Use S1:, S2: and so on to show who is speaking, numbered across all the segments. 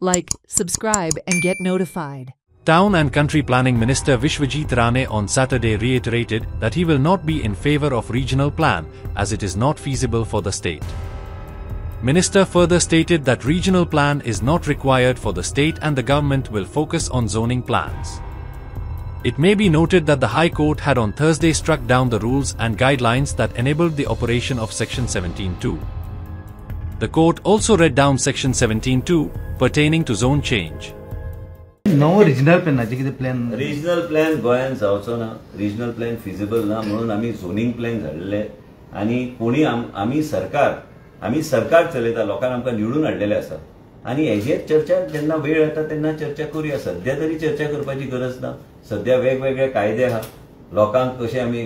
S1: like, subscribe and get notified.
S2: Town and Country Planning Minister Vishwajit Rane on Saturday reiterated that he will not be in favor of regional plan as it is not feasible for the state. Minister further stated that regional plan is not required for the state and the government will focus on zoning plans. It may be noted that the High Court had on Thursday struck down the rules and guidelines that enabled the operation of Section 17(2). The court also read down Section 17(2) pertaining to zone change.
S3: No regional plan.
S4: Regional plan Goyan जावचो ना. Regional plan feasible ना म्हणून आम्ही zoning plan घडले आणि कोणी आम्ही सरकार चलयता लोकांना आमकां निवडून हाडलेले आसा आणि हेजेर चर्चा जेन्ना वेळ येता तेन्ना चर्चा करूया. सध्या तरी चर्चा करपाची गरज ना. सध्या वेगवेगळे कायदे आहा. लोकांक कशे आमी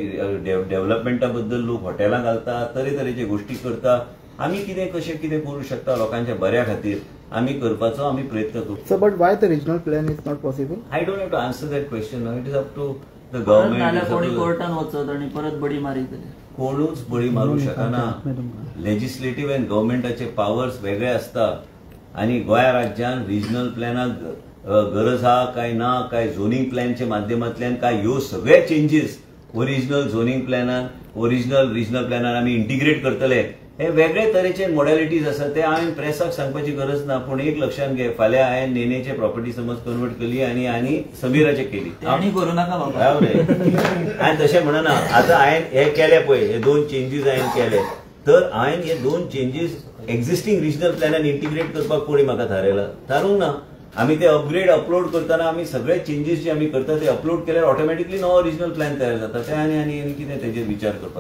S4: डेव्हलपमेंटा बद्दल लोक हॉटेलां घालता, तरेतरेचे गोष्टी करता. आम्ही कशें करू शकता लोकांच्या बऱ्या खातीर आम्ही करपाचो आम्ही प्रयत्न करू.
S5: So, but why the regional plan is not possible?
S4: I don't have to answer that question now. It is up to the government.
S6: कोर्टान वचत आणि परत बडी मारी केली.
S4: कोणूच बळी मारू शकना. लेजिस्लेटिव्ह अँड गव्हर्नमेंटाचे पावर्स वेगळे असता आणि गोंय राज्यात रिजनल प्लॅनाक गरज हा काय ना काय झोनिंग प्लॅनच्या माध्यमांतल्यान काय ह्यो सगळे चेंजीस ओरिजिनल झोनिंग प्लॅनान ओरिजिनल रिजनल प्लॅनान आम्ही इंटिग्रेट करतले. हे वेगळे तरेचे मॉडेलिटीज आसा ते हांवें प्रेसाक सांगपाची गरज ना. पूण एक लक्षात घे, फाल्यां हांवें नेनेचे प्रॉपर्टी समज कन्वर्ट केली आणि समीराचे केली.
S6: आनी करू नाका बाबा.
S4: हांवें तशें म्हणना. आतां हांवें हे केले पळय, हे 2 चेंजीस हांवें केले, तर हांवें हे 2 चेंजीस एक्झिस्टिंग रिजनल प्लॅनान इंटिग्रेट करपाक कोणी म्हाका थारूंक ना. आम्ही ते अपलोड करताना आम्ही सगळे चेंजीस जे आम्ही करता ते अपलोड केल्यार ऑटोमॅटिकली नवो रिजनल प्लॅन तयार जाता. ते आनी कितें तेजेर विचार करपाक